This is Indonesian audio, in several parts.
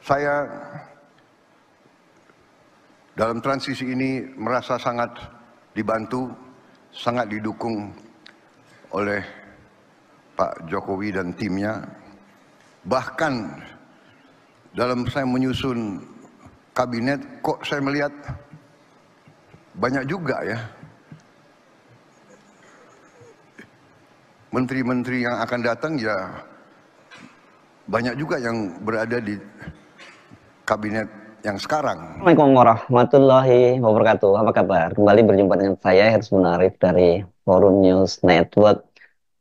Saya dalam transisi ini merasa sangat dibantu, sangat didukung oleh Pak Jokowi dan timnya. Bahkan dalam saya menyusun kabinet, kok saya melihat banyak juga ya menteri-menteri yang akan datang, ya banyak juga yang berada di kabinet yang sekarang. Assalamualaikum warahmatullahi wabarakatuh. Apa kabar? Kembali berjumpa dengan saya Hersman Munarif dari Forum News Network.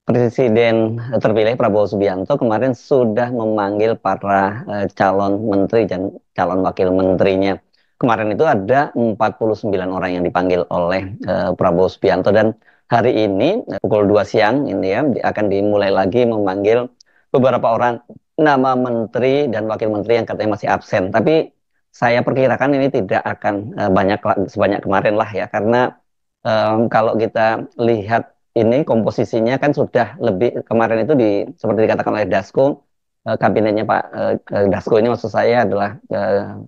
Presiden terpilih Prabowo Subianto kemarin sudah memanggil para calon menteri dan calon wakil menterinya. Kemarin itu ada 49 orang yang dipanggil oleh Prabowo Subianto, dan hari ini pukul 2 siang ini ya akan dimulai lagi memanggil beberapa orang nama menteri dan wakil menteri yang katanya masih absen. Tapi saya perkirakan ini tidak akan sebanyak kemarin lah ya, karena kalau kita lihat ini komposisinya kan sudah lebih kemarin itu seperti dikatakan oleh Dasko, kabinetnya Pak Dasko ini maksud saya adalah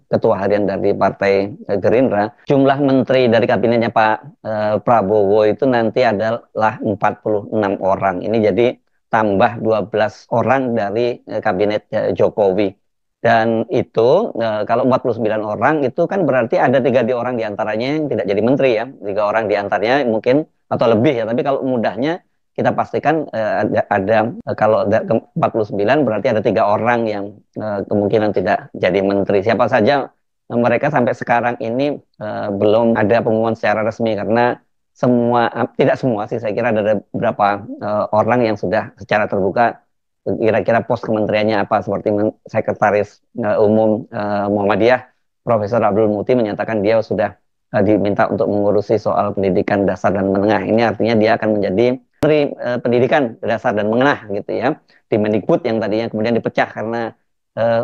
ketua harian dari Partai Gerindra. Jumlah menteri dari kabinetnya Pak Prabowo itu nanti adalah 46 orang. Ini jadi tambah 12 orang dari kabinet Jokowi. Dan itu kalau 49 orang itu kan berarti ada 3 orang diantaranya yang tidak jadi menteri ya. 3 orang diantaranya mungkin atau lebih ya. Tapi kalau mudahnya kita pastikan kalau 49 berarti ada 3 orang yang kemungkinan tidak jadi menteri. Siapa saja mereka sampai sekarang ini belum ada pengumuman secara resmi, karena tidak semua sih, saya kira ada beberapa orang yang sudah secara terbuka kira-kira pos kementeriannya apa, seperti Sekretaris Umum Muhammadiyah Profesor Abdul Muti menyatakan dia sudah diminta untuk mengurusi soal pendidikan dasar dan menengah. Ini artinya dia akan menjadi Menteri Pendidikan Dasar dan Menengah gitu ya, di Mendikbud yang tadinya kemudian dipecah karena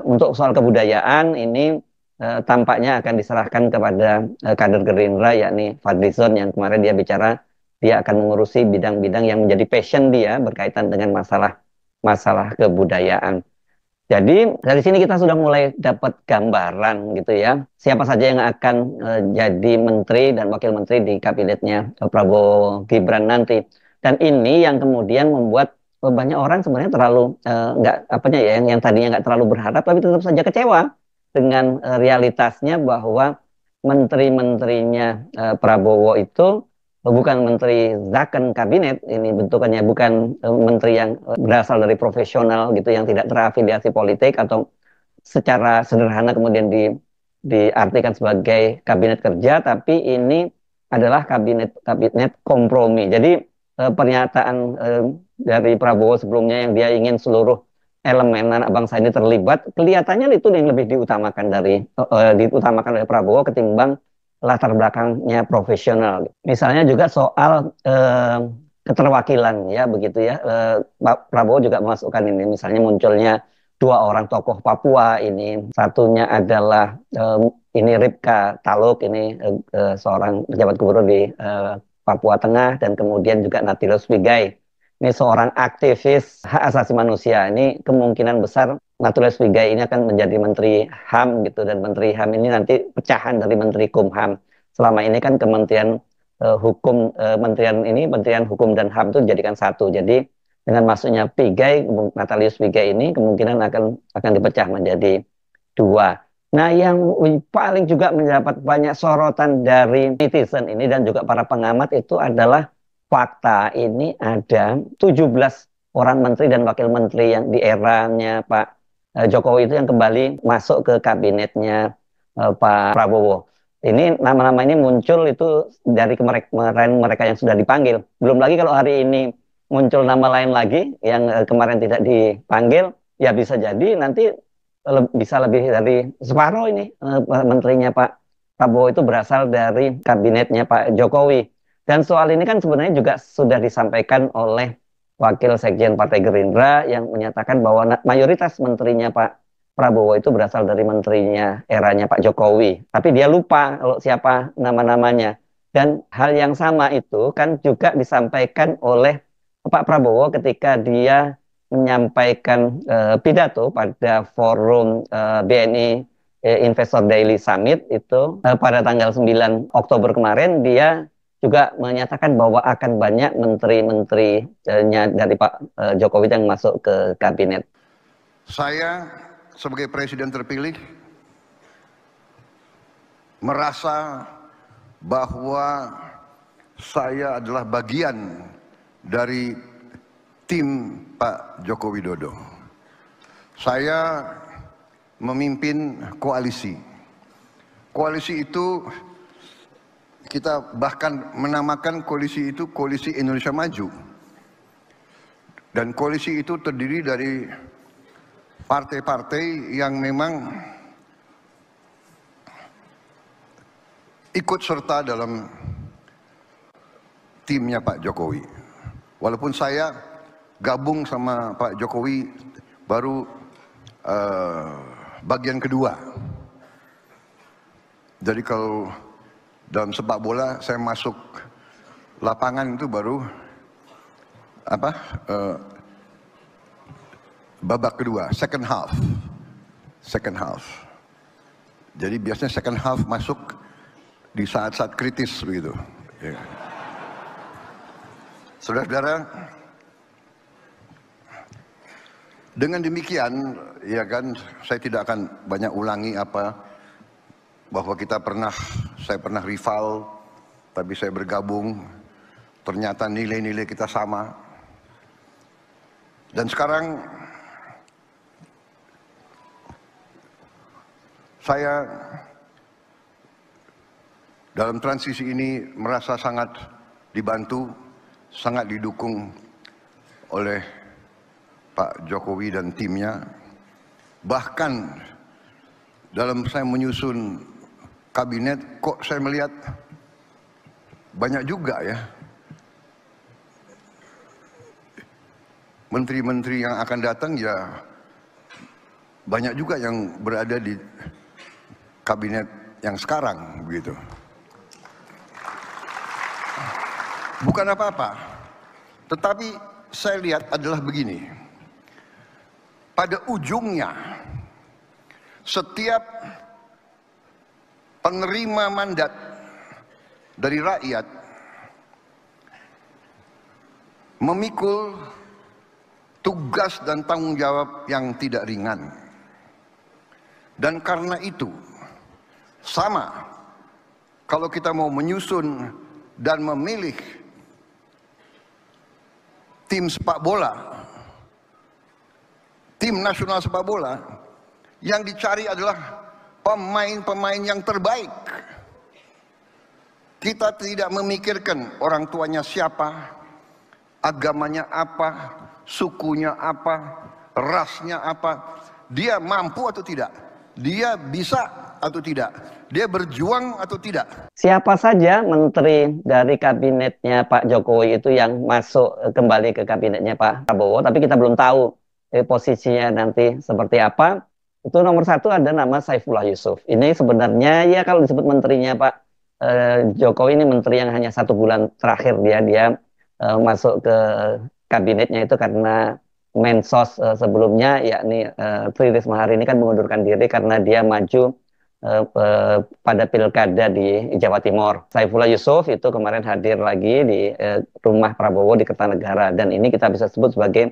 untuk soal kebudayaan ini tampaknya akan diserahkan kepada kader Gerindra, yakni Fadlizon, yang kemarin dia bicara dia akan mengurusi bidang-bidang yang menjadi passion dia berkaitan dengan masalah kebudayaan. Jadi dari sini kita sudah mulai dapat gambaran gitu ya, siapa saja yang akan jadi menteri dan wakil menteri di kabinetnya Prabowo Gibran nanti. Dan ini yang kemudian membuat banyak orang sebenarnya terlalu nggak apanya ya, yang tadinya nggak terlalu berharap tapi tetap saja kecewa dengan realitasnya bahwa menteri-menterinya Prabowo itu bukan menteri zakon kabinet, ini bentukannya bukan menteri yang berasal dari profesional gitu, yang tidak terafiliasi politik atau secara sederhana kemudian diartikan sebagai kabinet kerja, tapi ini adalah kabinet kompromi. Jadi pernyataan dari Prabowo sebelumnya yang dia ingin seluruh elemen anak bangsa ini terlibat, kelihatannya itu yang lebih diutamakan oleh Prabowo ketimbang latar belakangnya profesional. Misalnya juga soal keterwakilan ya begitu ya. Pak Prabowo juga memasukkan ini, misalnya munculnya 2 orang tokoh Papua ini. Satunya adalah ini Ripka Taluk, ini seorang pejabat gubernur di Papua Tengah, dan kemudian juga Natilus Wigai. Ini seorang aktivis hak asasi manusia. Ini kemungkinan besar Natulus Wigai ini akan menjadi Menteri HAM gitu, dan Menteri HAM ini nanti pecahan dari Menteri Kumham. Selama ini kan Kementerian Menterian Hukum dan HAM itu dijadikan satu. Jadi dengan masuknya Wigai, Natalius Wigai ini kemungkinan akan dipecah menjadi 2. Nah, yang paling juga mendapat banyak sorotan dari netizen ini dan juga para pengamat itu adalah fakta ini ada 17 orang menteri dan wakil menteri yang di eranya Pak Jokowi itu yang kembali masuk ke kabinetnya Pak Prabowo. Ini nama-nama ini muncul itu dari kemarin mereka yang sudah dipanggil. Belum lagi kalau hari ini muncul nama lain lagi yang kemarin tidak dipanggil, ya bisa jadi nanti bisa lebih dari separuh ini menterinya Pak Prabowo itu berasal dari kabinetnya Pak Jokowi. Dan soal ini kan sebenarnya juga sudah disampaikan oleh Wakil Sekjen Partai Gerindra yang menyatakan bahwa mayoritas menterinya Pak Prabowo itu berasal dari menterinya eranya Pak Jokowi. Tapi dia lupa kalau siapa nama-namanya. Dan hal yang sama itu kan juga disampaikan oleh Pak Prabowo ketika dia menyampaikan pidato pada forum BNI Investor Daily Summit itu pada tanggal 9 Oktober kemarin, dia juga menyatakan bahwa akan banyak menteri-menterinya dari Pak Jokowi yang masuk ke kabinet. Saya sebagai presiden terpilih merasa bahwa saya adalah bagian dari tim Pak Joko Widodo. Saya memimpin koalisi. Koalisi itu kita bahkan menamakan koalisi itu Koalisi Indonesia Maju. Dan koalisi itu terdiri dari partai-partai yang memang ikut serta dalam timnya Pak Jokowi. Walaupun saya gabung sama Pak Jokowi baru bagian kedua. Jadi kalau dalam sepak bola saya masuk lapangan itu baru babak kedua, second half. Jadi biasanya second half masuk di saat-saat kritis begitu. Ya. Saudara-saudara, dengan demikian, ya kan, saya tidak akan banyak ulangi bahwa saya pernah rival, tapi saya bergabung, ternyata nilai-nilai kita sama. Dan sekarang saya dalam transisi ini merasa sangat dibantu, sangat didukung oleh Pak Jokowi dan timnya. Bahkan dalam saya menyusun kabinet, kok saya melihat banyak juga ya menteri-menteri yang akan datang, ya banyak juga yang berada di kabinet yang sekarang begitu. Bukan apa-apa, tetapi saya lihat adalah begini. Pada ujungnya, setiap penerima mandat dari rakyat memikul tugas dan tanggung jawab yang tidak ringan. Dan karena itu, sama kalau kita mau menyusun dan memilih tim sepak bola, tim nasional sepak bola, yang dicari adalah pemain-pemain yang terbaik. Kita tidak memikirkan orang tuanya siapa, agamanya apa, sukunya apa, rasnya apa, dia mampu atau tidak, dia bisa atau tidak, dia berjuang atau tidak. Siapa saja menteri dari kabinetnya Pak Jokowi itu yang masuk kembali ke kabinetnya Pak Prabowo, tapi kita belum tahu posisinya nanti seperti apa. Itu nomor satu ada nama Saifullah Yusuf. Ini sebenarnya ya kalau disebut menterinya Pak Jokowi, ini menteri yang hanya 1 bulan terakhir dia masuk ke kabinetnya itu karena Mensos sebelumnya, yakni Tri Risma hari ini kan mengundurkan diri karena dia maju pada pilkada di Jawa Timur. Saifullah Yusuf itu kemarin hadir lagi di rumah Prabowo di Kertanegara, dan ini kita bisa sebut sebagai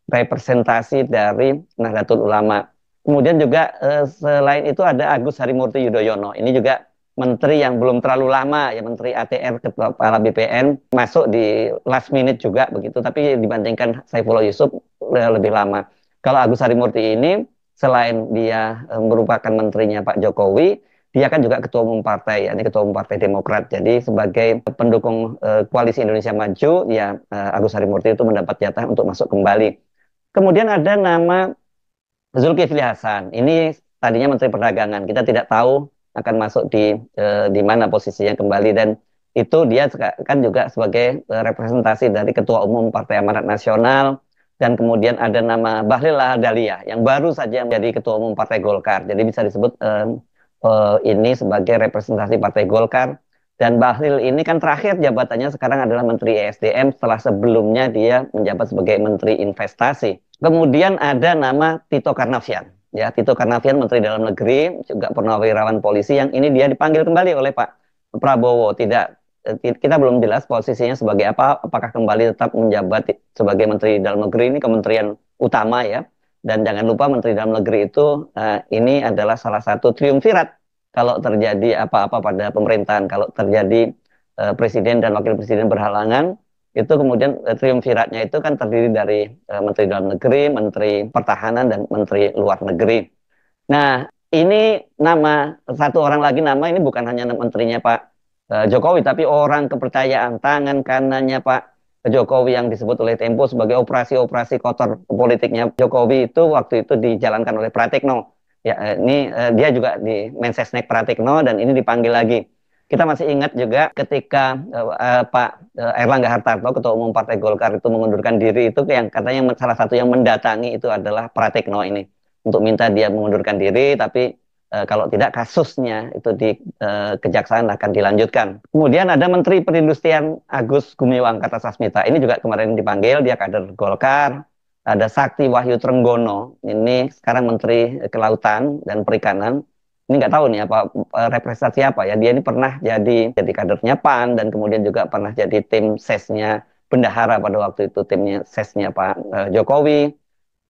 representasi dari Nahdlatul Ulama. Kemudian juga selain itu ada Agus Harimurti Yudhoyono. Ini juga menteri yang belum terlalu lama ya, menteri ATR, kepala BPN, masuk di last minute juga begitu, tapi dibandingkan Saifullah Yusuf lebih lama. Kalau Agus Harimurti ini selain dia merupakan menterinya Pak Jokowi, dia kan juga ketua umum partai, yakni ketua umum Partai Demokrat. Jadi sebagai pendukung Koalisi Indonesia Maju, ya Agus Harimurti itu mendapat jatah untuk masuk kembali. Kemudian ada nama Zulkifli Hasan. Ini tadinya Menteri Perdagangan. Kita tidak tahu akan masuk di mana posisinya kembali, dan itu dia kan juga sebagai representasi dari Ketua Umum Partai Amanat Nasional. Dan kemudian ada nama Bahlil Lahadalia yang baru saja menjadi Ketua Umum Partai Golkar. Jadi bisa disebut ini sebagai representasi Partai Golkar. Dan Bahlil ini kan terakhir jabatannya sekarang adalah Menteri ESDM setelah sebelumnya dia menjabat sebagai Menteri Investasi. Kemudian ada nama Tito Karnavian. Ya, Tito Karnavian Menteri Dalam Negeri, juga purnawirawan polisi yang ini dia dipanggil kembali oleh Pak Prabowo. Tidak kita belum jelas posisinya sebagai apa, apakah kembali tetap menjabat sebagai Menteri Dalam Negeri, ini kementerian utama ya. Dan jangan lupa Menteri Dalam Negeri itu ini adalah salah satu triumvirat kalau terjadi apa-apa pada pemerintahan, kalau terjadi presiden dan wakil presiden berhalangan, itu kemudian triumviratnya itu kan terdiri dari Menteri Dalam Negeri, Menteri Pertahanan, dan Menteri Luar Negeri. Nah, ini nama satu orang lagi, nama ini bukan hanya menterinya Pak Jokowi, tapi orang kepercayaan tangan kanannya Pak Jokowi yang disebut oleh Tempo sebagai operasi-operasi kotor politiknya Jokowi itu waktu itu dijalankan oleh Pratikno. Ya, ini dia juga di Mensesnek Pratikno dan ini dipanggil lagi. Kita masih ingat juga ketika Pak Erlangga Hartarto, Ketua Umum Partai Golkar itu mengundurkan diri, itu yang katanya salah satu yang mendatangi itu adalah Pratikno ini untuk minta dia mengundurkan diri, tapi kalau tidak kasusnya itu di kejaksaan akan dilanjutkan. Kemudian ada Menteri Perindustrian Agus Gumiwang Kartasasmita, ini juga kemarin dipanggil, dia kader Golkar. Ada Sakti Wahyu Trenggono, ini sekarang Menteri Kelautan dan Perikanan. Ini nggak tahu nih apa representasi apa ya. Dia ini pernah jadi kadernya PAN dan kemudian juga pernah jadi tim sesnya bendahara pada waktu itu, timnya sesnya Pak Jokowi.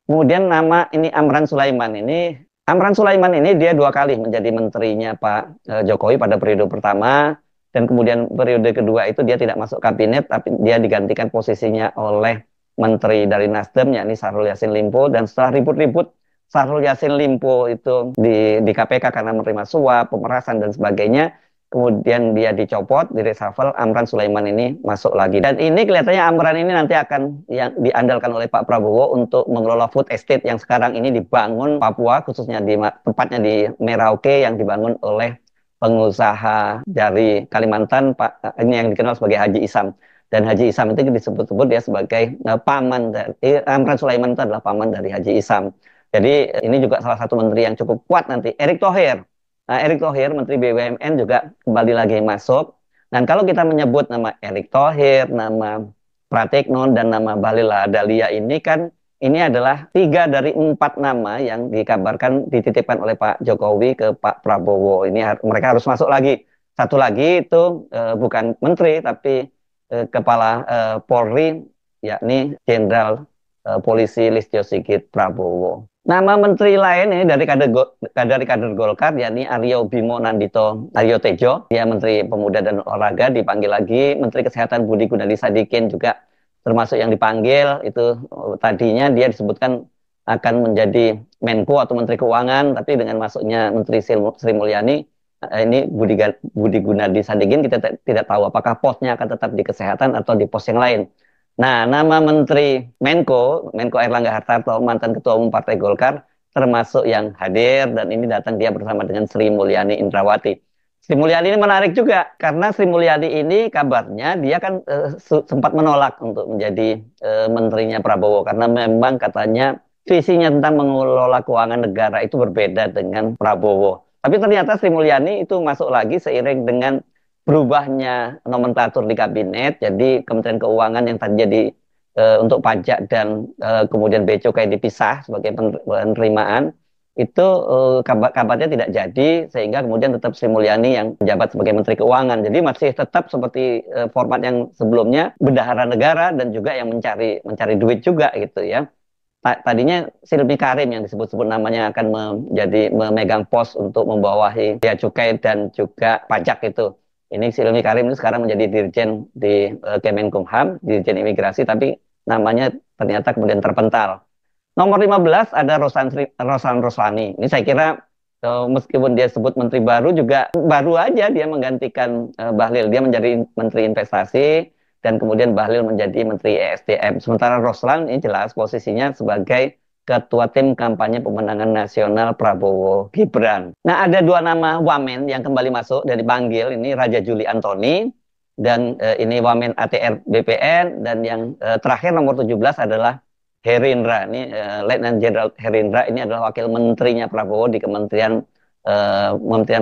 Kemudian nama ini Amran Sulaiman ini. Amran Sulaiman ini dia 2 kali menjadi menterinya Pak Jokowi pada periode pertama, dan kemudian periode kedua itu dia tidak masuk kabinet, tapi dia digantikan posisinya oleh menteri dari Nasdem, yakni Syahrul Yassin Limpo. Dan setelah ribut-ribut Syahrul Yassin Limpo itu di KPK karena menerima suap, pemerasan dan sebagainya, kemudian dia dicopot, di reshuffle, Amran Sulaiman ini masuk lagi. Dan ini kelihatannya Amran ini nanti akan yang diandalkan oleh Pak Prabowo untuk mengelola food estate yang sekarang ini dibangun Papua, khususnya tepatnya di Merauke, yang dibangun oleh pengusaha dari Kalimantan, Pak ini yang dikenal sebagai Haji Isam. Dan Haji Isam itu disebut-sebut dia sebagai paman dari Amran Sulaiman, itu adalah paman dari Haji Isam. Jadi ini juga salah satu menteri yang cukup kuat nanti. Erick Thohir. Nah, Erick Thohir, Menteri BUMN juga kembali lagi masuk. Dan kalau kita menyebut nama Erick Thohir, nama Pratikno, dan nama Bahlil Lahadalia ini kan, ini adalah 3 dari 4 nama yang dikabarkan dititipkan oleh Pak Jokowi ke Pak Prabowo. Ini mereka harus masuk lagi. Satu lagi itu bukan menteri, tapi Kepala Polri, yakni Jenderal Polisi Listio Sigit Prabowo. Nama menteri lain ini dari kader Golkar, yakni Aryo Bimo Nandito Aryo Tejo, dia Menteri Pemuda dan Olahraga, dipanggil lagi. Menteri Kesehatan Budi Gunadi Sadikin juga termasuk yang dipanggil. Itu tadinya dia disebutkan akan menjadi Menko atau Menteri Keuangan, tapi dengan masuknya Menteri Sri Mulyani, ini Budi Gunadi Sadikin, kita tidak tahu apakah posnya akan tetap di kesehatan atau di pos yang lain. Nah, nama Menteri Menko Erlangga Hartarto, mantan Ketua Umum Partai Golkar, termasuk yang hadir, dan ini datang dia bersama dengan Sri Mulyani Indrawati. Sri Mulyani ini menarik juga, karena Sri Mulyani ini kabarnya dia kan sempat menolak untuk menjadi menterinya Prabowo, karena memang katanya visinya tentang mengelola keuangan negara itu berbeda dengan Prabowo. Tapi ternyata Sri Mulyani itu masuk lagi seiring dengan berubahnya nomenklatur di kabinet. Jadi Kementerian Keuangan yang tadi jadi untuk pajak dan kemudian bea cukai dipisah sebagai penerimaan, itu kabarnya tidak jadi, sehingga kemudian tetap Sri Mulyani yang menjabat sebagai Menteri Keuangan. Jadi masih tetap seperti format yang sebelumnya, bendahara negara dan juga yang mencari duit juga gitu ya. Tadinya Silmi Karim yang disebut-sebut namanya akan memegang pos untuk membawahi bea cukai dan juga pajak itu. Ini Silmi Karim ini sekarang menjadi dirjen di Kemenkumham, dirjen imigrasi, tapi namanya ternyata kemudian terpental. Nomor 15 ada Rosan Roslani. Ini saya kira meskipun dia sebut menteri baru, juga baru aja dia menggantikan Bahlil. Dia menjadi menteri investasi dan kemudian Bahlil menjadi menteri ESDM. Sementara Roslan ini jelas posisinya sebagai Ketua Tim Kampanye Pemenangan Nasional Prabowo Gibran. Nah, ada 2 nama wamen yang kembali masuk dan dipanggil. Ini Raja Juli Antoni dan ini wamen ATR BPN, dan yang terakhir nomor 17 adalah Herindra. Ini Letnan Jenderal Herindra, ini adalah wakil menterinya Prabowo di Kementerian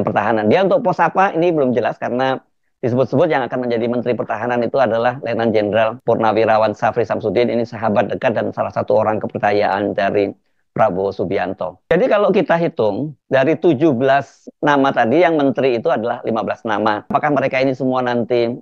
Pertahanan. Dia untuk pos apa ini belum jelas, karena disebut-sebut yang akan menjadi Menteri Pertahanan itu adalah Letnan Jenderal Purnawirawan Syafri Samsudin. Ini sahabat dekat dan salah satu orang kepercayaan dari Prabowo Subianto. Jadi kalau kita hitung dari 17 nama tadi yang menteri itu adalah 15 nama. Apakah mereka ini semua nanti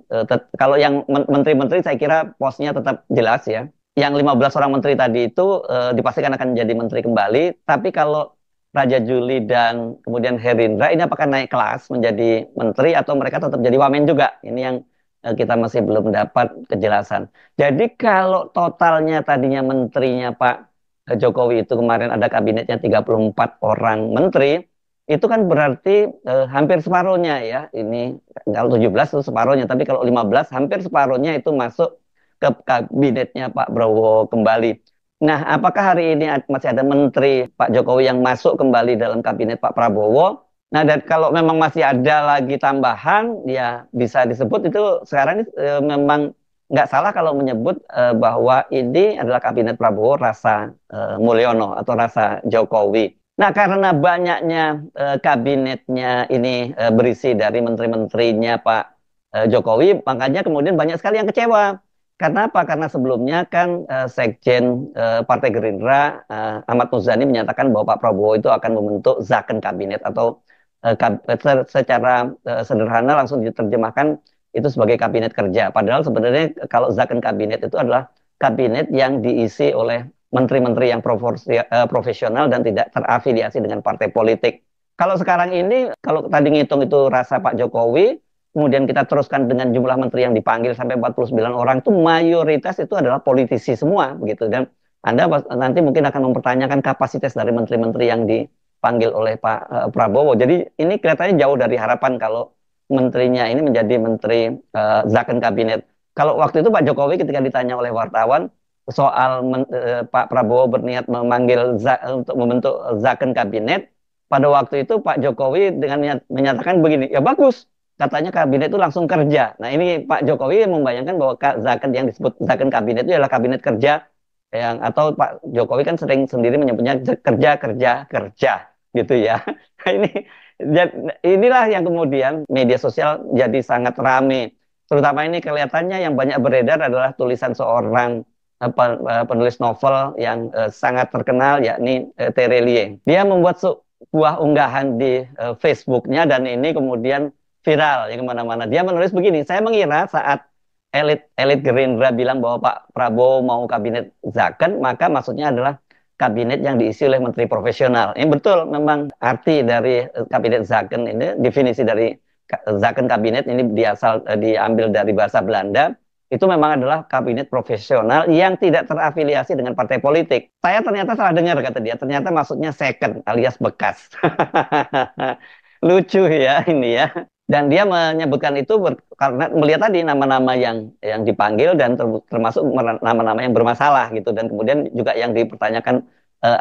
kalau yang menteri-menteri saya kira posnya tetap jelas ya. Yang 15 orang menteri tadi itu dipastikan akan menjadi menteri kembali. Tapi kalau Raja Juli dan kemudian Herindra ini apakah naik kelas menjadi menteri atau mereka tetap jadi wamen juga? Ini yang kita masih belum dapat kejelasan. Jadi kalau totalnya tadinya menterinya Pak Jokowi itu kemarin ada kabinetnya 34 orang menteri, itu kan berarti hampir separuhnya ya. Ini kalau 17 itu separuhnya, tapi kalau 15 hampir separuhnya itu masuk ke kabinetnya Pak Prabowo kembali. Nah, apakah hari ini masih ada menteri Pak Jokowi yang masuk kembali dalam kabinet Pak Prabowo? Nah, dan kalau memang masih ada lagi tambahan, ya bisa disebut itu sekarang ini memang nggak salah kalau menyebut bahwa ini adalah kabinet Prabowo rasa Mulyono atau rasa Jokowi. Nah, karena banyaknya kabinetnya ini berisi dari menteri-menterinya Pak Jokowi, makanya kemudian banyak sekali yang kecewa. Karena apa? Karena sebelumnya kan Sekjen Partai Gerindra Ahmad Muzani menyatakan bahwa Pak Prabowo itu akan membentuk zakon kabinet atau secara sederhana langsung diterjemahkan itu sebagai kabinet kerja. Padahal sebenarnya kalau zakon kabinet itu adalah kabinet yang diisi oleh menteri-menteri yang profesional dan tidak terafiliasi dengan partai politik. Kalau sekarang ini, kalau tadi ngitung itu rasa Pak Jokowi, kemudian kita teruskan dengan jumlah menteri yang dipanggil sampai 49 orang, itu mayoritas itu adalah politisi semua begitu. Dan Anda nanti mungkin akan mempertanyakan kapasitas dari menteri-menteri yang dipanggil oleh Pak Prabowo. Jadi ini kelihatannya jauh dari harapan kalau menterinya ini menjadi menteri zakon kabinet. Kalau waktu itu Pak Jokowi ketika ditanya oleh wartawan soal Pak Prabowo berniat memanggil untuk membentuk zakon kabinet, pada waktu itu Pak Jokowi dengan menyatakan begini, ya bagus, katanya kabinet itu langsung kerja. Nah ini Pak Jokowi membayangkan bahwa zakon yang disebut zakon kabinet itu adalah kabinet kerja yang atau Pak Jokowi kan sering sendiri menyebutnya kerja gitu ya. Nah, inilah yang kemudian media sosial jadi sangat ramai. Terutama ini kelihatannya yang banyak beredar adalah tulisan seorang penulis novel yang sangat terkenal yakni Terelie. Dia membuat sebuah unggahan di Facebooknya dan ini kemudian viral yang kemana-mana. Dia menulis begini, saya mengira saat elit Gerindra bilang bahwa Pak Prabowo mau kabinet zakon, maka maksudnya adalah kabinet yang diisi oleh menteri profesional. Ini betul, memang arti dari kabinet zakon ini, definisi dari zakon kabinet ini diambil dari bahasa Belanda, itu memang adalah kabinet profesional yang tidak terafiliasi dengan partai politik. Saya ternyata salah dengar, kata dia, ternyata maksudnya second alias bekas. Lucu ya ini ya. Dan dia menyebutkan itu karena melihat tadi nama-nama yang dipanggil dan termasuk nama-nama yang bermasalah gitu. Dan kemudian juga yang dipertanyakan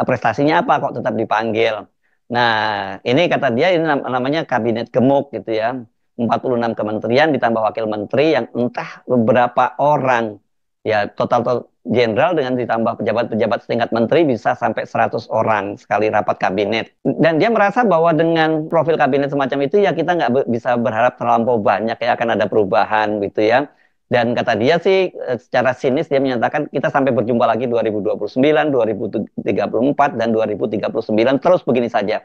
prestasinya apa kok tetap dipanggil. Nah ini kata dia ini namanya kabinet gemuk gitu ya. 46 kementerian ditambah wakil menteri yang entah beberapa orang. Ya total jenderal dengan ditambah pejabat-pejabat setingkat menteri bisa sampai 100 orang sekali rapat kabinet. Dan dia merasa bahwa dengan profil kabinet semacam itu ya kita nggak bisa berharap terlampau banyak ya akan ada perubahan gitu ya. Dan kata dia sih secara sinis dia menyatakan kita sampai berjumpa lagi 2029, 2034, dan 2039 terus begini saja.